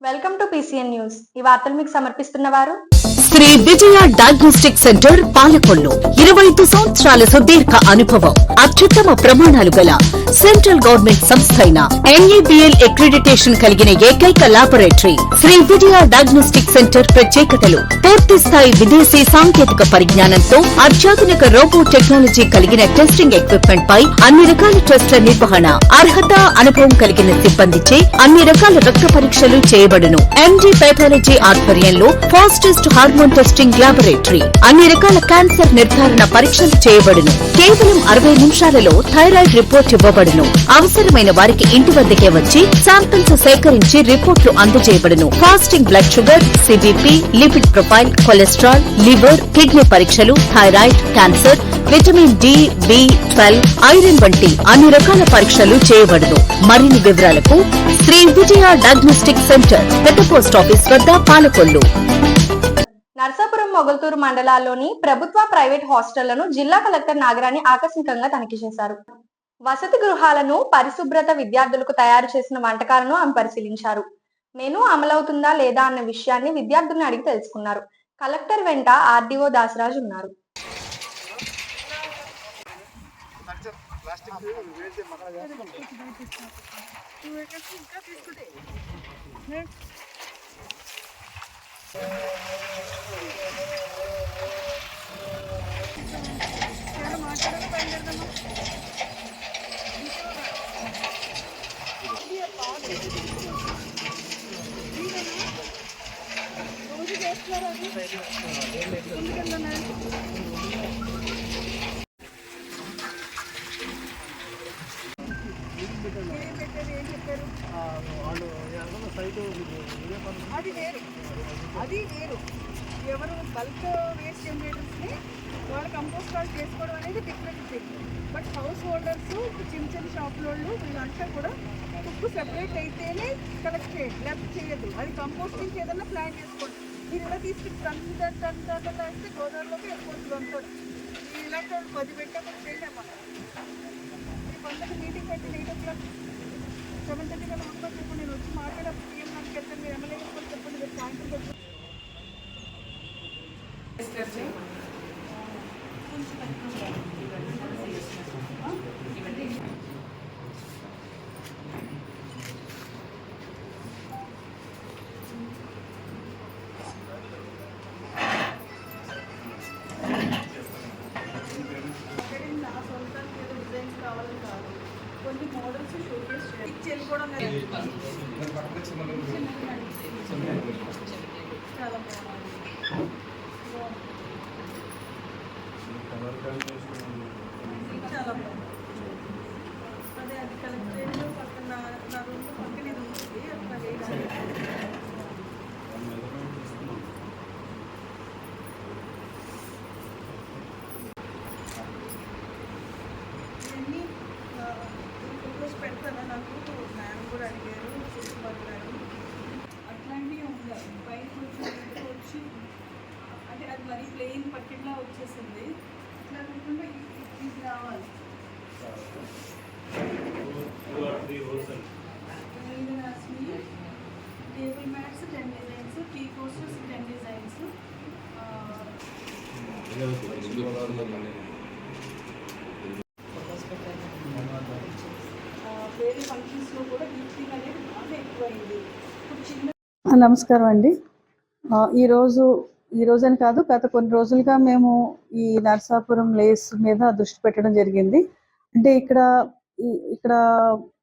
Welcome to PCN news. ఈ వార్తలు మీకు సమర్పిస్తున్నవారు శ్రీ విజయ డయాగ్నోస్టిక్ సెంటర్ పాలకొల్లు. 25 సంవత్సరాల సుదీర్ఘ అనుభవం, అత్యుత్తమ ప్రమాణాలు గల సెంట్రల్ గవర్నమెంట్ సంస్థ అయిన NABL అక్రిడిటేషన్ కలిగిన ఏకైక laboratory. Shri Vijaya diagnostic centre ప్రత్యేకతలు: పూర్తి స్థాయి విదేశీ సాంకేతిక పరిజ్ఞానంతో అత్యాధునిక రోబో టెక్నాలజీ కలిగిన టెస్టింగ్ ఎక్విప్మెంట్ పై అన్ని రకాల టెస్టుల నిర్వహణ, అర్హత అనుభవం కలిగిన సిబ్బందిచే అన్ని రకాల రక్త పరీక్షలు చేయబడును. MD పైథాలజీ ఆధ్వర్యంలో ఫాస్టెస్ట్ హార్మోన్ టెస్టింగ్ లాబొరేటరీ. అన్ని రకాల క్యాన్సర్ నిర్ధారణ పరీక్షలు చేయబడును. కేవలం 60 నిమిషాలలో థైరాయిడ్ రిపోర్ట్ ఇవ్వబడును. అవసరమైన వారికి ఇంటి వద్దకే వచ్చి శాంపిల్స్ సేకరించి రిపోర్ట్లు అందజేయబడును. Fasting blood sugar, CBP, lipid profile, cholesterol, liver, kidney పరీక్షలు, thyroid, cancer, vitamin D, B12, iron వంటి అన్ని రకాల పరీక్షలు చేయబడును. మరిన్ని వివరాలకు శ్రీ విజయ డయాగ్నోస్టిక్ సెంటర్, పెద్ద పోస్ట్ ఆఫీస్ వద్ద, పాలకొల్లు. నర్సాపురం, మొగల్తూరు మండలాల్లోని ప్రభుత్వ, ప్రైవేట్ హాస్టళ్లను జిల్లా కలెక్టర్ నాగరాణి ఆకస్మికంగా తనిఖీ చేశారు. వసతి గృహాలను, పరిశుభ్రత, విద్యార్థులకు తయారు చేసిన వంటకాలను ఆమె పరిశీలించారు. మెనూ అమలవుతుందా లేదా అన్న విషయాన్ని విద్యార్థులను అడిగి తెలుసుకున్నారు. కలెక్టర్ వెంట RDO దాసరాజు ఉన్నారు. అది వేరు ఎవరు బల్క్ వేస్ట్ జనరేటర్స్ని వాళ్ళ కంపోస్ట్ వాళ్ళు చేసుకోవడం అనేది different thing. But house holders, చిన్న చిన్న షాపుల వాళ్ళు వీళ్ళంతా కూడా కుక్కు సెపరేట్ అయితేనే కలెక్ట్ చేయండి, లేకపోతే చేయదు. అది కంపోస్టింగ్ ఏదైనా ప్లాన్ చేసుకోండి. మీరు ఇలా తీసుకుని టన్నులో వేస్తే గోదావరిలోకి వెళ్ళిపోతుంది అంతా. ఇలాంటి వాళ్ళు 10 పెట్టా కూడా చేయలేమా? ఈ కొంతకి మీటింగ్ పెట్టి 8 o'clock 7:30 కల్లా ఉంటాను చెప్పండి. నేను వచ్చి మాట్లాడప్పుడు ఏం నాకు చెప్తాను, మీరు ఎమ్మెల్యే చెప్పండి, మీరు సాయంత్రం చెప్పండి. నా సొంతానికి ఏదో డిజైన్స్ కావాలని కాదు, కొన్ని మోడల్స్ షోకేస్ వెళ్ళిపోవడం చాలా బాగుంది. చాలా బాగుంది. అదే అది కలెక్టరేట్లో పక్కన నా రూమ్లో పక్కన ఇది ఉంటుంది. అట్లా లేదు ఇవన్నీ ఫోటోస్ పెడతాను. నాకు మ్యామ్ కూడా అడిగారు, సుష్మార్ గారు. అట్లాంటివి ఉండాలి. బయటకు వచ్చి అంటే అది మరీ ప్లెయిన్ పట్టిలా వచ్చేసింది. ఇట్లా కాకుండా ఇది రావాలి. Table mats 10 designs, tea coasters 10 designs. వేరే ఫంక్షన్స్లో కూడా గిఫ్టింగ్ అనేది బాగా ఎక్కువైంది. ఇప్పుడు చిన్న నమస్కారం అండి. ఈ రోజని కాదు, గత కొన్ని రోజులుగా మేము ఈ నర్సాపురం లేస్ మీద దృష్టి పెట్టడం జరిగింది. అంటే ఇక్కడ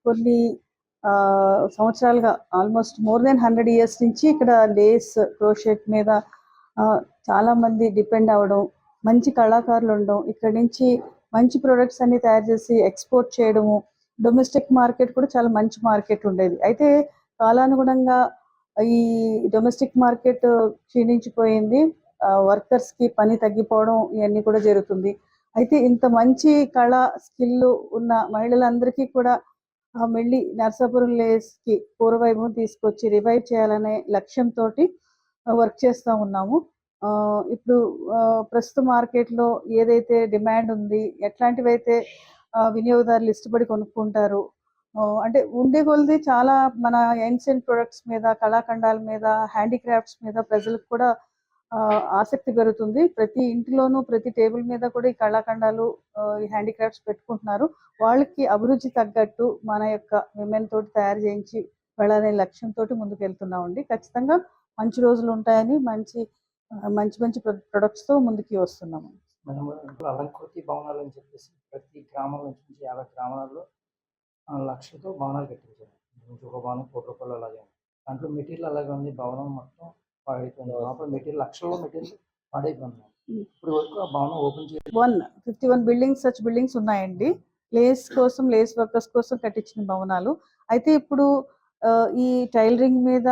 కొన్ని సంవత్సరాలుగా, ఆల్మోస్ట్ మోర్ దెన్ 100 years నుంచి ఇక్కడ లేస్ క్రోషెట్ మీద చాలా మంది డిపెండ్ అవ్వడం, మంచి కళాకారులు ఉండడం, ఇక్కడ నుంచి మంచి ప్రొడక్ట్స్ అన్ని తయారు చేసి ఎక్స్పోర్ట్ చేయడము, డొమెస్టిక్ మార్కెట్ కూడా చాలా మంచి మార్కెట్ ఉండేది. అయితే కాలానుగుణంగా ఈ డొమెస్టిక్ మార్కెట్ క్షీణించిపోయింది. వర్కర్స్ కి పని తగ్గిపోవడం ఇవన్నీ కూడా జరుగుతుంది. అయితే ఇంత మంచి కళా స్కిల్ ఉన్న మహిళలందరికీ కూడా మళ్ళీ నర్సాపురం లేస్ కి పూర్వవైభవం తీసుకొచ్చి రివైవ్ చేయాలనే లక్ష్యంతో వర్క్ చేస్తూ ఉన్నాము. ఇప్పుడు ప్రస్తుత మార్కెట్లో ఏదైతే డిమాండ్ ఉంది, ఎట్లాంటివైతే వినియోగదారులు ఇష్టపడి కొనుక్కుంటారు, అంటే ఉండే కొలది చాలా మన ఏన్షియంట్ ప్రొడక్ట్స్ మీద, కళాఖండాల మీద, హ్యాండీక్రాఫ్ట్స్ మీద ప్రజలకు కూడా ఆసక్తి పెరుగుతుంది. ప్రతి ఇంటిలోనూ ప్రతి టేబుల్ మీద కూడా ఈ కళాఖండాలు, ఈ హ్యాండీక్రాఫ్ట్స్ పెట్టుకుంటున్నారు. వాళ్ళకి అభిరుచి తగ్గట్టు మన యొక్క విమెన్ తోటి తయారు చేయించి వెళ్ళాలనే లక్ష్యంతో ముందుకు వెళ్తున్నామండి. ఖచ్చితంగా మంచి రోజులు ఉంటాయని మంచి మంచి ప్రొడక్ట్స్తో ముందుకి వస్తున్నాము. మనం అలంకృతి భవనాలు అని చెప్పేసి ప్రతి గ్రామం నుంచి 50 గ్రామాలలో లక్షలతో భవనాలు కట్టించారు. ఒక భవనం ₹1,00,00,000 అలాగే దాంట్లో మెటీరియల్ అలాగే ఉంది. భవనం మొత్తం పాడైపోయింది. లోపల మెటీరియల్ లక్షల్లో మెటీరియల్ పాడైపోయింది. ఇప్పుడు వరకు ఆ భవనం ఓపెన్ చేసి 51 బిల్డింగ్స్, సచ్ బిల్డింగ్స్ ఉన్నాయండి. లేస్ వర్కర్స్ కోసం కట్టించిన భవనాలు. అయితే ఇప్పుడు ఈ టైలరింగ్ మీద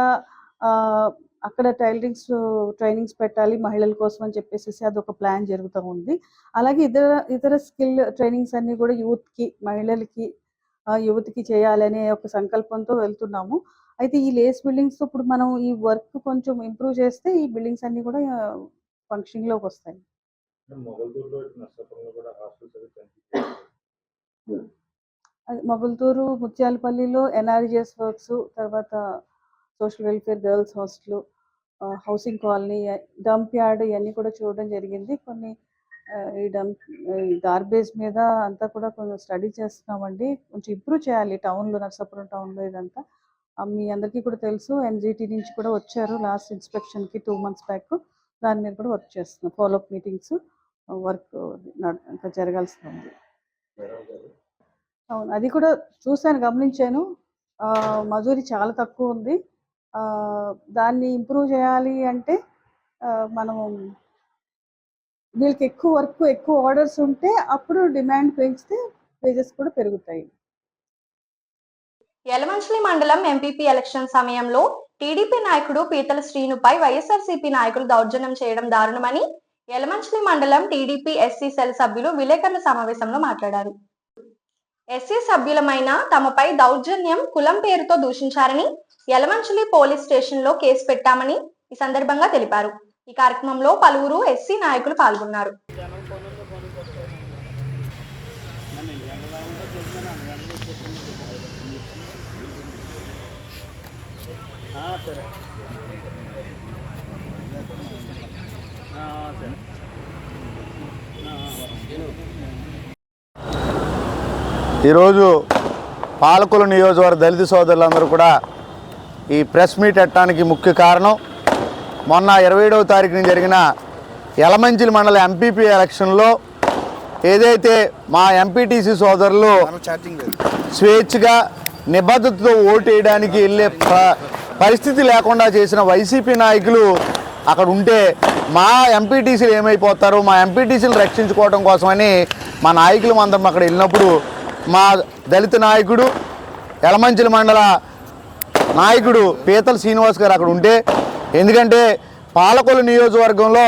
అక్కడ ట్రైనింగ్స్ పెట్టాలి మహిళల కోసం అని చెప్పేసి అదొక ప్లాన్ జరుగుతూ ఉంది. అలాగే ఇతర స్కిల్ ట్రైనింగ్స్ అన్ని కూడా మహిళలకి యువతికి చేయాలనే ఒక సంకల్పంతో వెళ్తున్నాము. అయితే ఈ లేస్ బిల్డింగ్స్ ఇప్పుడు మనం ఈ వర్క్ కొంచెం ఇంప్రూవ్ చేస్తే ఈ బిల్డింగ్స్ అన్ని కూడా ఫంక్షనింగ్ లోకి వస్తాయి. మొగల్తూరు, ముత్యాలపల్లిలో ఎన్ఆర్జిఎస్ వర్క్స్, తర్వాత social welfare girls hostel, housing colony, dump yard ఇవన్నీ కూడా చూడడం జరిగింది. కొన్ని ఈ గార్బేజ్ మీద అంతా కూడా కొంచెం స్టడీ చేస్తున్నామండి. కొంచెం ఇంప్రూవ్ చేయాలి టౌన్లో, నర్సాపురం టౌన్లో. ఇదంతా మీ అందరికీ కూడా తెలుసు. ఎన్జిటి నుంచి కూడా వచ్చారు లాస్ట్ ఇన్స్పెక్షన్కి 2 months బ్యాక్. దాని మీద కూడా వర్క్ చేస్తున్నాం. ఫాలోఅప్ మీటింగ్స్ వర్క్ ఇంకా జరగాల్సి ఉంది. అవును, అది కూడా చూశాను, గమనించాను. మజూరీ చాలా తక్కువ ఉంది. దాన్ని ఇంప్రూవ్ చేయాలి అంటే మనం వీళ్ళకి ఎక్కువ ఆర్డర్స్ ఉంటే అప్పుడు డిమాండ్ పెంచితే వేజెస్ కూడా పెరుగుతాయి. యలమంచిలి మండలం ఎంపీపీ ఎలక్షన్ సమయంలో టీడీపీ నాయకుడు పీతల శ్రీనుపై వైఎస్ఆర్సీపీ నాయకులు దౌర్జన్యం చేయడం దారుణమని యలమంచిలి మండలం టీడీపీ ఎస్సీ సెల్ సభ్యులు విలేకరుల సమావేశంలో మాట్లాడారు. ఎస్సీ సభ్యులమైన తమపై దౌర్జన్యం, కులం పేరుతో దూషించారని యలమంచిలి పోలీస్ స్టేషన్ లో కేసు పెట్టామని ఈ సందర్భంగా తెలిపారు. ఈ కార్యక్రమంలో పలువురు ఎస్సీ నాయకులు పాల్గొన్నారు. ఈరోజు పాలకులు నియోజకవర్గ దళిత సోదరులందరూ కూడా ఈ ప్రెస్ మీట్ పెట్టడానికి ముఖ్య కారణం, మొన్న 27వ తారీఖున జరిగిన యలమంచిలి మండల ఎంపీపీ ఎలక్షన్లో ఏదైతే మా ఎంపీటీసీ సోదరులు స్వేచ్ఛగా నిబద్ధతతో ఓటు వేయడానికి వెళ్ళే పరిస్థితి లేకుండా చేసిన వైసీపీ నాయకులు అక్కడ ఉంటే మా ఎంపీటీసీలు ఏమైపోతారు, మా ఎంపీటీసీలు రక్షించుకోవడం కోసమని మా నాయకులు అందరం అక్కడ వెళ్ళినప్పుడు మా దళిత నాయకుడు, యలమంచిలి మండల నాయకుడు పీతల శ్రీనివాస్ గారు అక్కడ ఉంటే, ఎందుకంటే పాలకొల్లు నియోజకవర్గంలో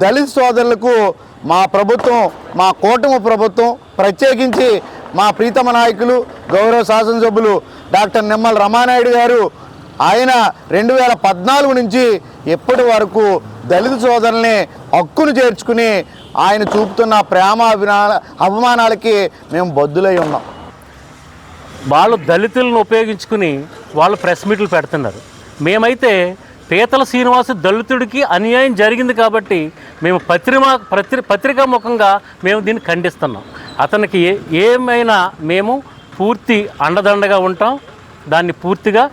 దళిత సోదరులకు మా ప్రభుత్వం, మా కూటమి ప్రభుత్వం, ప్రత్యేకించి మా ప్రీతమ నాయకులు గౌరవ శాసనసభ్యులు డాక్టర్ నిమ్మల రమానాయుడు గారు, ఆయన 2014 నుంచి ఇప్పటి వరకు దళిత సోదరుల్ని హక్కును చేర్చుకుని ఆయన చూపుతున్న ప్రేమ అభిమానాలకి మేము బద్దులై ఉన్నాం. వాళ్ళు దళితులను ఉపయోగించుకుని వాళ్ళు ప్రెస్ మీట్లు పెడుతున్నారు. మేమైతే పీతల శ్రీనివాసు దళితుడికి అన్యాయం జరిగింది కాబట్టి మేము పత్రికా ముఖంగా మేము దీన్ని ఖండిస్తున్నాం. అతనికి ఏమైనా మేము పూర్తి అండదండగా ఉంటాం. దాన్ని పూర్తిగా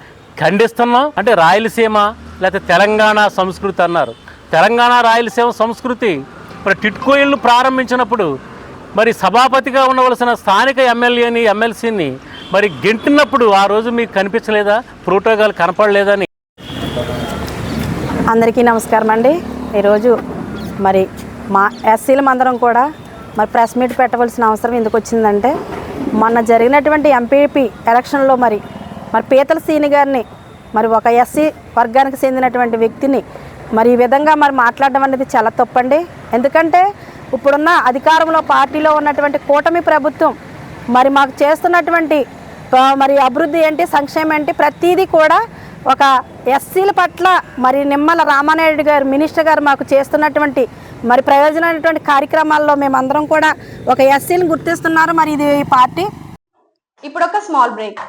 ఖండిస్తున్నాం. అంటే రాయలసీమ లేకపోతే తెలంగాణ సంస్కృతి అన్నారు. తెలంగాణ రాయలసీమ సంస్కృతి మరి టిట్కో ఇళ్ళు ప్రారంభించినప్పుడు మరి సభాపతిగా ఉండవలసిన స్థానిక ఎమ్మెల్యేని, ఎమ్మెల్సీని మరి గెంటినప్పుడు ఆ రోజు మీకు కనిపించలేదా? ప్రోటోకాల్ కనపడలేదని. అందరికీ నమస్కారం అండి. ఈరోజు మరి మా ఎస్సీల మందరం కూడా మరి ప్రెస్ మీట్ పెట్టవలసిన అవసరం ఎందుకు వచ్చిందంటే, మొన్న జరిగినటువంటి ఎంపీపీ ఎలక్షన్లో మరి పీతల శ్రీని గారిని మరి ఒక ఎస్సీ వర్గానికి చెందినటువంటి వ్యక్తిని మరి ఈ విధంగా మరి మాట్లాడడం అనేది చాలా తప్పండి. ఎందుకంటే ఇప్పుడున్న అధికారంలో పార్టీలో ఉన్నటువంటి కూటమి ప్రభుత్వం మరి మాకు చేస్తున్నటువంటి మరి అభివృద్ధి ఏంటి, సంక్షేమం ఏంటి, ప్రతిదీ కూడా ఒక ఎస్సీల పట్ల మరి నిమ్మల రామానాయుడు గారు మినిస్టర్ గారు మాకు చేస్తున్నటువంటి మరి ప్రయోజనమైనటువంటి కార్యక్రమాల్లో మేమందరం కూడా ఒక ఎస్సీని గుర్తిస్తున్నారు. మరి ఇది ఈ పార్టీ. ఇప్పుడు ఒక small break.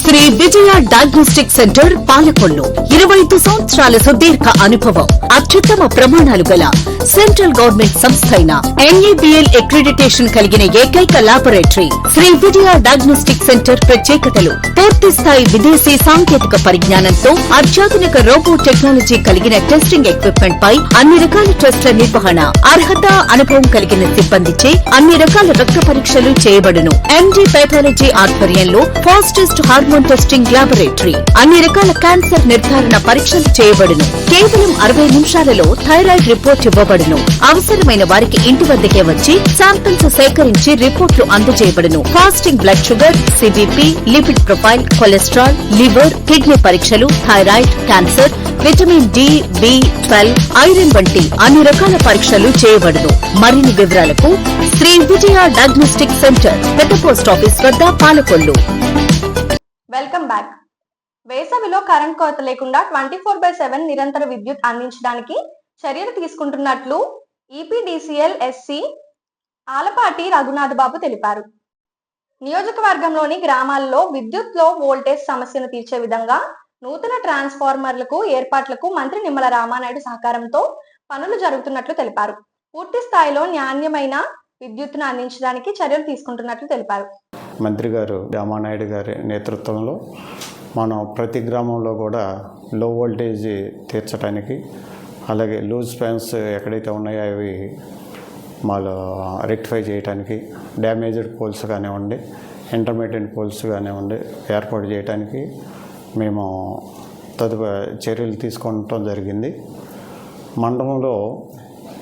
Shri Vijaya diagnostic centre Palakollu 25 సంవత్సరాల సుదీర్ఘ అనుభవం అత్యుత్తమ ప్రమాణాలు గల సెంట్రల్ గవర్నమెంట్ సంస్థ అయిన NABL అక్రిడిటేషన్ కలిగిన ఏకైక laboratory Shri Vijaya diagnostic centre ప్రత్యేకతలు పూర్తి స్థాయి విదేశీ సాంకేతిక పరిజ్ఞానంతో అత్యాధునిక రోబో టెక్నాలజీ కలిగిన టెస్టింగ్ ఎక్విప్మెంట్ పై అన్ని రకాల టెస్టుల నిర్వహణ అర్హత అనుభవం కలిగిన సిబ్బందిచే అన్ని రకాల రక్త పరీక్షలు చేయబడును MD పైథాలజీ ఆధ్వర్యంలో ఫాస్టెస్ట్ హార్మోన్ టెస్టింగ్ లాబొరేటరీ అన్ని రకాల క్యాన్సర్ నిర్ధారణ పరీక్షలు చేయబడును కేవలం 60 నిమిషాలలో థైరాయిడ్ రిపోర్ట్ ఇవ్వబడును అవసరమైన వారికి ఇంటి వద్దకే వచ్చి శాంపిల్స్ సేకరించి రిపోర్ట్లు అందజేయబడును fasting blood sugar CBP lipid profile cholesterol liver kidney పరీక్షలు thyroid cancer vitamin D B12 iron వంటి అన్ని రకాల పరీక్షలు చేయబడును మరిన్ని వివరాలకు శ్రీ విజయ డయాగ్నోస్టిక్ సెంటర్ పెద్ద పోస్ట్ ఆఫీస్ వద్ద పాలకొల్లు. Welcome back. వేసవిలో కరెంట్ కోత లేకుండా 24/7 నిరంతర విద్యుత్ అందించడానికి చర్యలు తీసుకుంటున్నట్లు EPDCL SC ఆలపాటి రఘునాథ్ బాబు తెలిపారు. నియోజకవర్గంలోని గ్రామాల్లో విద్యుత్ లో వోల్టేజ్ సమస్యను తీర్చే విధంగా నూతన ట్రాన్స్ఫార్మర్లకు ఏర్పాట్లకు మంత్రి నిమ్మల రామానాయుడు సహకారంతో పనులు జరుగుతున్నట్లు తెలిపారు. పూర్తి స్థాయిలో నాణ్యమైన విద్యుత్తును అందించడానికి చర్యలు తీసుకుంటున్నట్లు తెలిపారు. మంత్రి గారు రామానాయుడు గారి నేతృత్వంలో మనం ప్రతి గ్రామంలో కూడా లో వోల్టేజ్ తీర్చడానికి అలాగే లూజ్ స్పాన్స్ ఎక్కడైతే ఉన్నాయో అవి మాలో రెక్టిఫై చేయడానికి డ్యామేజ్డ్ పోల్స్ కానివ్వండి ఇంటర్మీడియట్ పోల్స్ కానివ్వండి ఏర్పాటు చేయడానికి మేము చర్యలు తీసుకోవటం జరిగింది. మండలంలో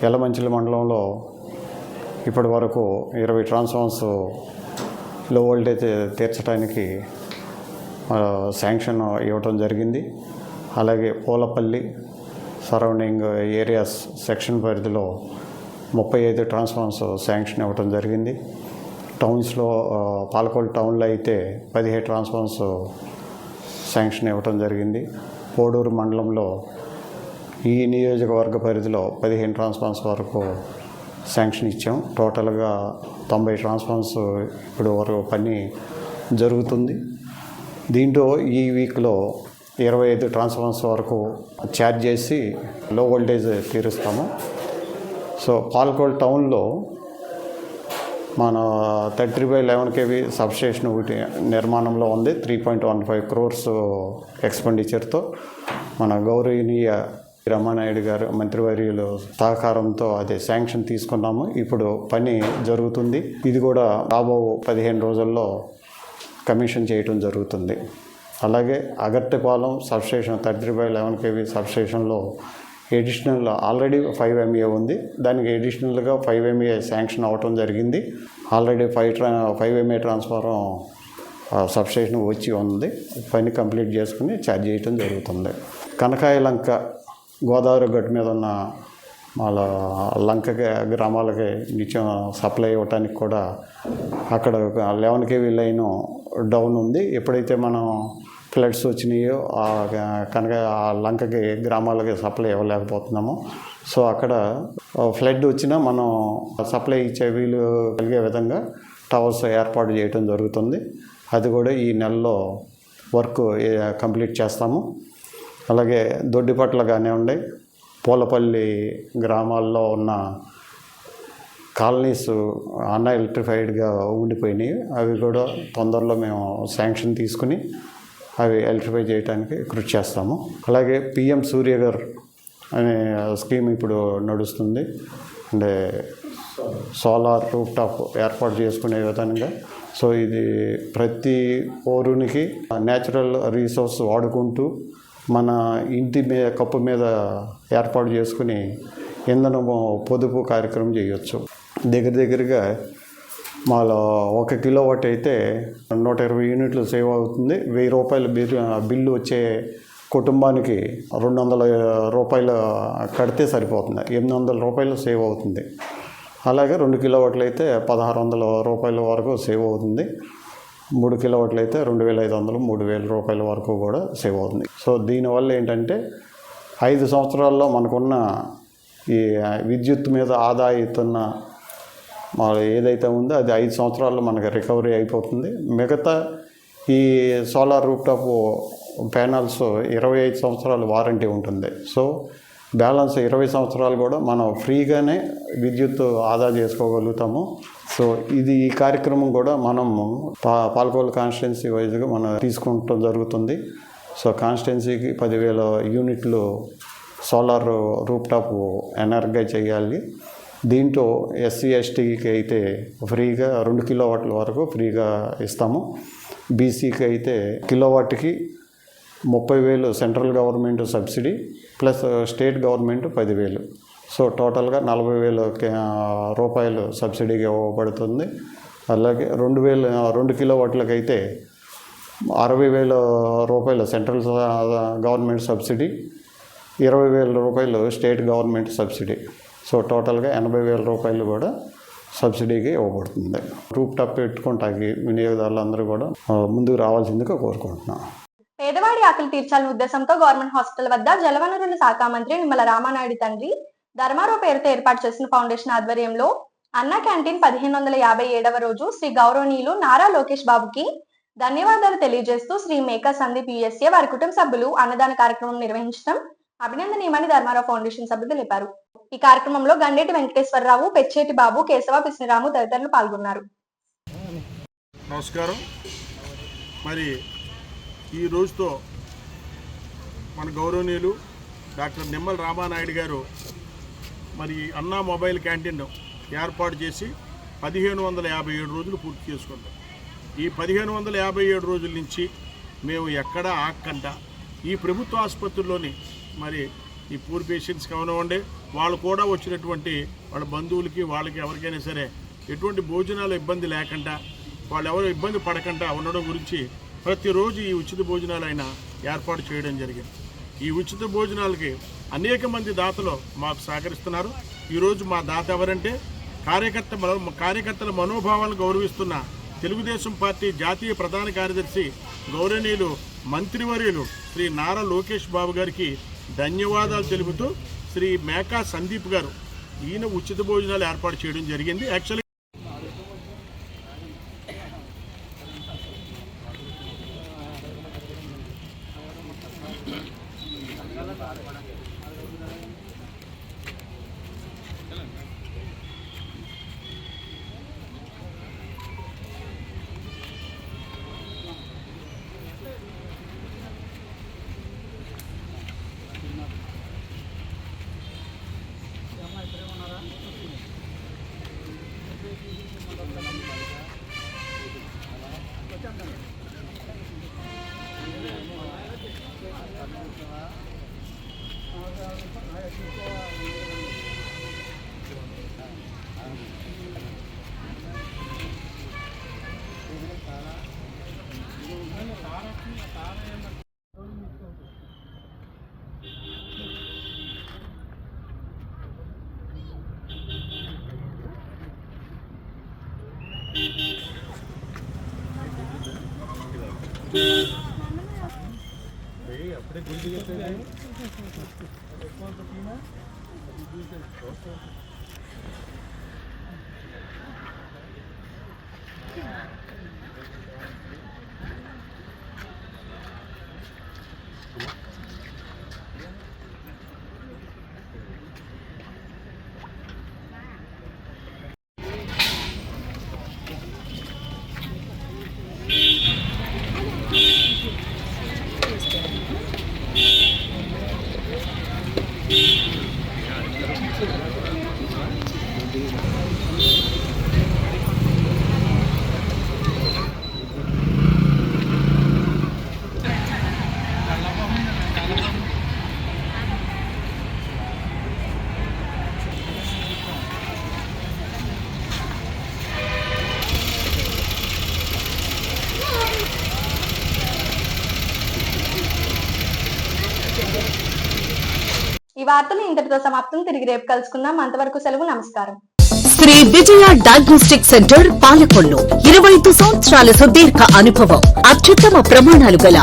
యలమంచిలి మండలంలో ఇప్పటి వరకు 20 ట్రాన్స్ఫార్మర్స్ లో వోల్టేజ్ తీర్చడానికి శాంక్షన్ ఇవ్వటం జరిగింది. అలాగే పూలపల్లి సరౌండింగ్ ఏరియాస్ సెక్షన్ పరిధిలో 35 ట్రాన్స్ఫార్మర్స్ శాంక్షన్ ఇవ్వటం జరిగింది. టౌన్స్లో పాలకొల్లు టౌన్లో అయితే 17 ట్రాన్స్ఫార్మర్స్ శాంక్షన్ ఇవ్వటం జరిగింది. పోడూరు మండలంలో ఈ నియోజకవర్గ పరిధిలో 15 ట్రాన్స్ఫార్మర్స్ వరకు శాంక్షన్ ఇచ్చాం. టోటల్గా 90 ట్రాన్స్ఫార్మర్స్ ఇప్పుడు వరకు పని జరుగుతుంది. దీంట్లో ఈ వీక్లో 25 ట్రాన్స్ఫార్మర్స్ వరకు ఛార్జ్ చేసి లో వోల్టేజ్ తీరుస్తాము. సో పాలకొల్లు టౌన్లో మన 33/11 kV సబ్స్టేషన్ ఒకటి నిర్మాణంలో ఉంది. 3.15 crores ఎక్స్పెండిచర్తో మన గౌరవనీయ రామానాయుడు గారు మంత్రివర్యులు సహకారంతో అదే శాంక్షన్ తీసుకున్నాము. ఇప్పుడు పని జరుగుతుంది. ఇది కూడా రాబో 15 రోజుల్లో కమిషన్ చేయటం జరుగుతుంది. అలాగే అగర్తిపాలెం సబ్స్టేషన్ 33/11 kV సబ్స్టేషన్లో ఎడిషనల్ ఆల్రెడీ 5 MVA ఉంది. దానికి ఎడిషనల్గా 5 MVA శాంక్షన్ అవ్వటం జరిగింది. ఆల్రెడీ 5 MVA ట్రాన్స్ఫార్మర్ సబ్స్టేషన్ వచ్చి ఉంది. పని కంప్లీట్ చేసుకుని ఛార్జ్ చేయటం జరుగుతుంది. కనకాయలంక గోదావరి గట్టు మీద ఉన్న వాళ్ళ లంకకి గ్రామాలకి నిత్యం సప్లై ఇవ్వటానికి కూడా అక్కడ 11 kV లైను డౌన్ ఉంది. ఎప్పుడైతే మనం ఫ్లడ్స్ వచ్చినాయో కనుక ఆ లంకకి గ్రామాలకి సప్లై ఇవ్వలేకపోతున్నాము. సో అక్కడ ఫ్లడ్ వచ్చినా మనం సప్లై ఇచ్చే వీలు కలిగే విధంగా టవర్స్ ఏర్పాటు చేయడం జరుగుతుంది. అది కూడా ఈ నెలలో వర్క్ కంప్లీట్ చేస్తాము. అలాగే దొడ్డిపట్ల కానివ్వండి పూలపల్లి గ్రామాల్లో ఉన్న కాలనీస్ అన్ ఎలక్ట్రిఫైడ్గా ఉండిపోయినాయి. అవి కూడా తొందరలో మేము శాంక్షన్ తీసుకుని అవి ఎలక్ట్రిఫై చేయడానికి కృషి చేస్తాము. అలాగే PM సూర్యగర్ అనే స్కీమ్ ఇప్పుడు నడుస్తుంది. అంటే సోలార్ రూఫ్ టాప్ ఏర్పాటు చేసుకునే విధంగా. సో ఇది ప్రతి పౌరునికి న్యాచురల్ రీసోర్స్ వాడుకుంటూ మన ఇంటి మీద కప్పు మీద ఏర్పాటు చేసుకుని ఇంధనము పొదుపు కార్యక్రమం చేయొచ్చు. దగ్గరగా మాలో 1 కిలోవాట్ అయితే 120 యూనిట్లు సేవ్ అవుతుంది. 1000 రూపాయల బిల్లు వచ్చే కుటుంబానికి 200 రూపాయలు కడితే సరిపోతుంది. 800 రూపాయలు సేవ్ అవుతుంది. అలాగే 2 కిలోవాట్లు అయితే 1600 రూపాయల వరకు సేవ్ అవుతుంది. 3 కిలోవాట్లు అయితే 2500 3000 రూపాయల వరకు కూడా సేవ్ అవుతుంది. సో దీనివల్ల ఏంటంటే 5 సంవత్సరాల్లో మనకున్న ఈ విద్యుత్ మీద ఆదా అవుతున్న ఏదైతే ఉందో అది 5 సంవత్సరాల్లో మనకి రికవరీ అయిపోతుంది. మిగతా ఈ సోలార్ రూఫ్టాప్ ప్యానల్స్ 25 సంవత్సరాలు వారంటీ ఉంటుంది. సో బ్యాలెన్స్ 20 సంవత్సరాలు కూడా మనం ఫ్రీగానే విద్యుత్ ఆదా చేసుకోగలుగుతాము. సో ఈ కార్యక్రమం కూడా మనం పాలకొల్లు కాన్స్టిట్యున్సీ వైజ్గా మనం తీసుకుంటం జరుగుతుంది. సో కాన్స్టిట్యున్సీకి 10,000 యూనిట్లు సోలార్ రూఫ్టాప్ ఎనర్గైజ్ చేయాలి. దీంట్లో ఎస్సీ ఎస్టీకి అయితే ఫ్రీగా 2 కిలోవాట్ల వరకు ఫ్రీగా ఇస్తాము. బీసీకి అయితే కిలోవాట్కి 30,000 central government subsidy plus state government 10,000. So టోటల్గా 40,000 రూపాయలు సబ్సిడీగా ఇవ్వబడుతుంది. అలాగే 2 కిలోవాట్లకి అయితే 60,000 రూపాయలు సెంట్రల్ గవర్నమెంట్ సబ్సిడీ, 20,000 రూపాయలు స్టేట్ గవర్నమెంట్ సబ్సిడీ. సో టోటల్గా 80,000 రూపాయలు కూడా సబ్సిడీగా ఇవ్వబడుతుంది. రూఫ్టాప్ పెట్టుకుంటాకి వినియోగదారులందరూ కూడా ముందుకు రావాల్సిందిగా కోరుకుంటున్నాం. పేదవాడి ఆకలి తీర్చాలనే ఉద్దేశంతో గవర్నమెంట్ హాస్పిటల్ వద్ద జలవనరుల శాఖ మంత్రి నిమ్మల రామానాయుడు తండ్రి ధర్మారావు పేరుతో ఏర్పాటు చేసిన ఫౌండేషన్ ఆధ్వర్యంలో అన్నా క్యాంటీన్ 1557వ రోజు శ్రీ గౌరవనీయులు నారా లోకేష్ బాబుకి ధన్యవాదాలు తెలియజేస్తూ శ్రీ మేకా సందీప్ యుఎస్ఏ వారి కుటుంబ సభ్యులు అన్నదాన కార్యక్రమం నిర్వహించడం అభినందనీయమని ధర్మారావు ఫౌండేషన్ సభ్యులు తెలిపారు. ఈ కార్యక్రమంలో గండేటి వెంకటేశ్వరరావు, పెచ్చేటి బాబు, కేశవ పిసినిరాము తదితరులు పాల్గొన్నారు. నమస్కారం. మరి ఈ రోజుతో మన గౌరవనీయులు డాక్టర్ నిమ్మల రామానాయుడు గారు మరి అన్నా మొబైల్ క్యాంటీన్ ఏర్పాటు చేసి 1557 రోజులు పూర్తి చేసుకుంటాం. ఈ 1557 రోజుల నుంచి మేము ఎక్కడా ఆగకుండా ఈ ప్రభుత్వ ఆసుపత్రుల్లోని మరి ఈ పూర్ పేషెంట్స్ కానివ్వండి, వాళ్ళు కూడా వచ్చినటువంటి వాళ్ళ బంధువులకి వాళ్ళకి ఎవరికైనా సరే ఎటువంటి భోజనాలు ఇబ్బంది లేకుండా వాళ్ళు ఎవరు ఇబ్బంది పడకుండా ఉండడం గురించి ప్రతిరోజు ఈ ఉచిత భోజనాలు అయినా ఏర్పాటు చేయడం జరిగింది. ఈ ఉచిత భోజనాలకి అనేక మంది దాతలు మాకు సహకరిస్తున్నారు. ఈరోజు మా దాత ఎవరంటే కార్యకర్తల మనోభావాలను గౌరవిస్తున్న తెలుగుదేశం పార్టీ జాతీయ ప్రధాన కార్యదర్శి గౌరవనీయులు మంత్రివర్యులు శ్రీ నారా లోకేష్ బాబు గారికి ధన్యవాదాలు తెలుపుతూ శ్రీ మేకా సందీప్ గారు ఈయన ఉచిత భోజనాలు ఏర్పాటు చేయడం జరిగింది. యాక్చువల్లీ అప్పుడే గురించి ఈ వార్తలు ఇంతటితో సమాప్తం. తిరిగి రేపు కలుసుకుందాం. అంతవరకు సెలవు. నమస్కారం. శ్రీ విజయ డయాగ్నోస్టిక్ సెంటర్ పాలకొల్లు 25 సంవత్సరాల సుదీర్ఘ అనుభవం అత్యుత్తమ ప్రమాణాలు గల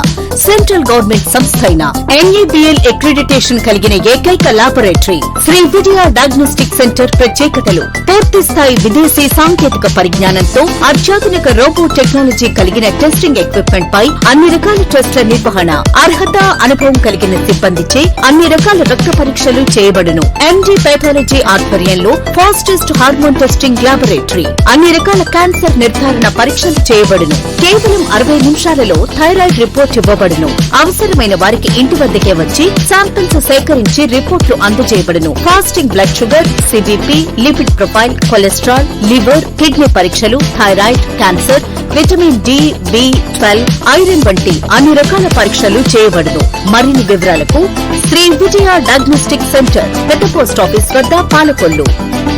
సెంట్రల్ గవర్నమెంట్ సంస్థ అయిన NABL అక్రిడిటేషన్ కలిగిన ఏకైక laboratory Shri Vijaya diagnostic centre ప్రత్యేకతలు పూర్తి స్థాయి విదేశీ సాంకేతిక పరిజ్ఞానంతో అత్యాధునిక రోబో టెక్నాలజీ కలిగిన టెస్టింగ్ ఎక్విప్మెంట్ పై అన్ని రకాల టెస్టుల నిర్వహణ అర్హత అనుభవం కలిగిన సిబ్బందిచే అన్ని రకాల రక్త పరీక్షలు చేయబడును MD పెథాలజీ ఆధ్వర్యంలో ఫాస్టెస్ట్ హార్మోన్ టెస్టింగ్ లాబొరేటరీ అన్ని రకాల క్యాన్సర్ నిర్ధారణ పరీక్షలు చేయబడును కేవలం 60 నిమిషాలలో థైరాయిడ్ రిపోర్ట్ ఇవ్వబడును అవసరమైన వారికి ఇంటి వద్దకే వచ్చి శాంపిల్స్ సేకరించి రిపోర్ట్లు అందజేయబడును fasting blood sugar CBP lipid profile cholesterol liver kidney పరీక్షలు thyroid cancer vitamin D B12 iron వంటి అన్ని రకాల పరీక్షలు చేయబడును మరిన్ని వివరాలకు శ్రీ విజయ డయాగ్నోస్టిక్ సెంటర్ పెద్ద పోస్ట్ ఆఫీస్ వద్ద పాలకొల్లు